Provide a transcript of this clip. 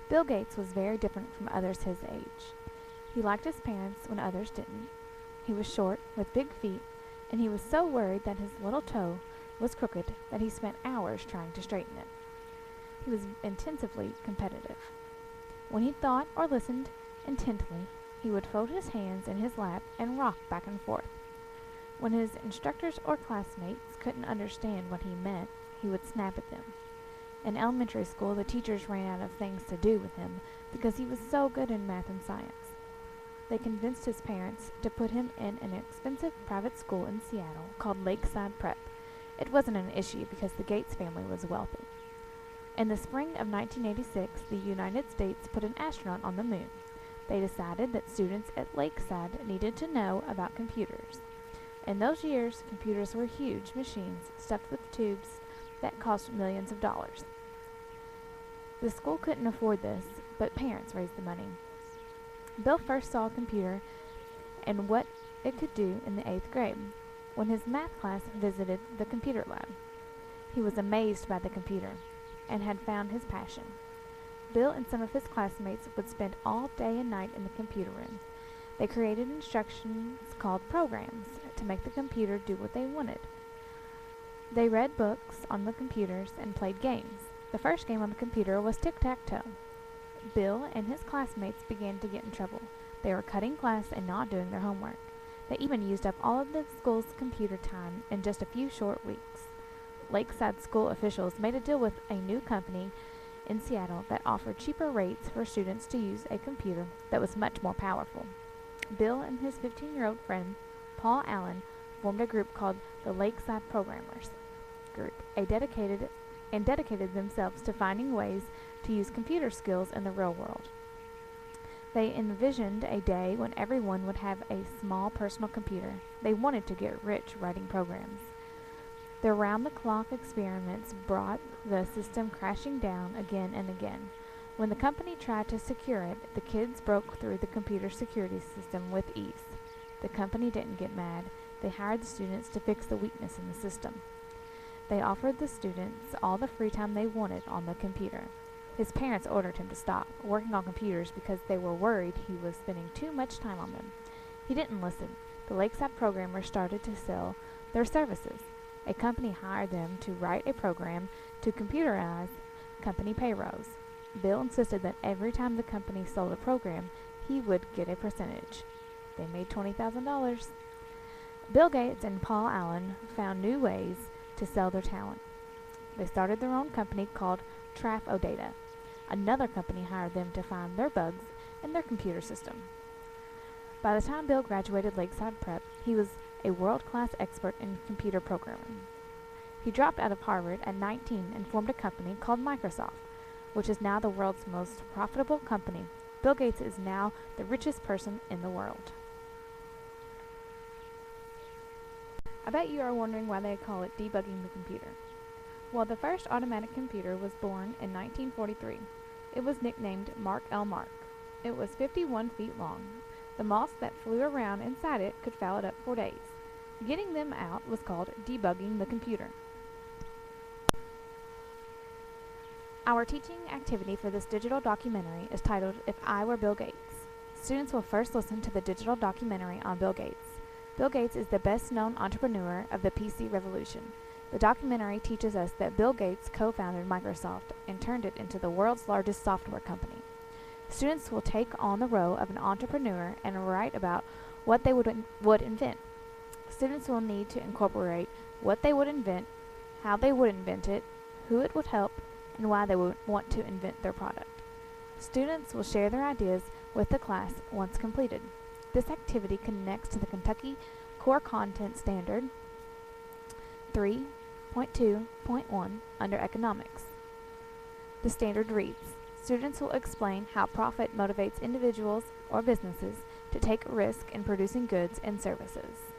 Bill Gates was very different from others his age. He liked his parents when others didn't. He was short, with big feet, and he was so worried that his little toe was crooked that he spent hours trying to straighten it. He was intensively competitive. When he thought or listened intently, he would fold his hands in his lap and rock back and forth. When his instructors or classmates couldn't understand what he meant, he would snap at them. In elementary school, the teachers ran out of things to do with him because he was so good in math and science. They convinced his parents to put him in an expensive private school in Seattle called Lakeside Prep. It wasn't an issue because the Gates family was wealthy. In the spring of 1986, the United States put an astronaut on the moon. They decided that students at Lakeside needed to know about computers. In those years, computers were huge machines stuffed with tubes that cost millions of dollars. The school couldn't afford this, but parents raised the money. Bill first saw a computer and what it could do in the 8th grade, when his math class visited the computer lab. He was amazed by the computer and had found his passion. Bill and some of his classmates would spend all day and night in the computer room. They created instructions called programs to make the computer do what they wanted. They read books on the computers and played games. The first game on the computer was tic-tac-toe. Bill and his classmates began to get in trouble. They were cutting class and not doing their homework. They even used up all of the school's computer time in just a few short weeks. Lakeside school officials made a deal with a new company in Seattle that offered cheaper rates for students to use a computer that was much more powerful. Bill and his 15-year-old friend, Paul Allen, formed a group called the Lakeside Programmers Group, dedicated themselves to finding ways to use computer skills in the real world. They envisioned a day when everyone would have a small personal computer. They wanted to get rich writing programs. Their round-the-clock experiments brought the system crashing down again and again. When the company tried to secure it, the kids broke through the computer security system with ease. The company didn't get mad. They hired the students to fix the weakness in the system. They offered the students all the free time they wanted on the computer. His parents ordered him to stop working on computers because they were worried he was spending too much time on them. He didn't listen. The Lakeside programmers started to sell their services. A company hired them to write a program to computerize company payrolls. Bill insisted that every time the company sold a program, he would get a percentage. They made $20,000. Bill Gates and Paul Allen found new ways to sell their talent. They started their own company called Data. Another company hired them to find their bugs in their computer system. By the time Bill graduated Lakeside Prep, he was a world-class expert in computer programming. He dropped out of Harvard at 19 and formed a company called Microsoft, which is now the world's most profitable company. Bill Gates is now the richest person in the world. I bet you are wondering why they call it debugging the computer. Well, the first automatic computer was born in 1943. It was nicknamed Mark L. Mark. It was 51 feet long. The moths that flew around inside it could foul it up for days. Getting them out was called debugging the computer. Our teaching activity for this digital documentary is titled If I Were Bill Gates. Students will first listen to the digital documentary on Bill Gates. Bill Gates is the best-known entrepreneur of the PC revolution. The documentary teaches us that Bill Gates co-founded Microsoft and turned it into the world's largest software company. Students will take on the role of an entrepreneur and write about what they would invent. Students will need to incorporate what they would invent, how they would invent it, who it would help, and why they would want to invent their product. Students will share their ideas with the class once completed. This activity connects to the Kentucky Core Content Standard 3.2.1 under Economics. The standard reads, students will explain how profit motivates individuals or businesses to take risk in producing goods and services.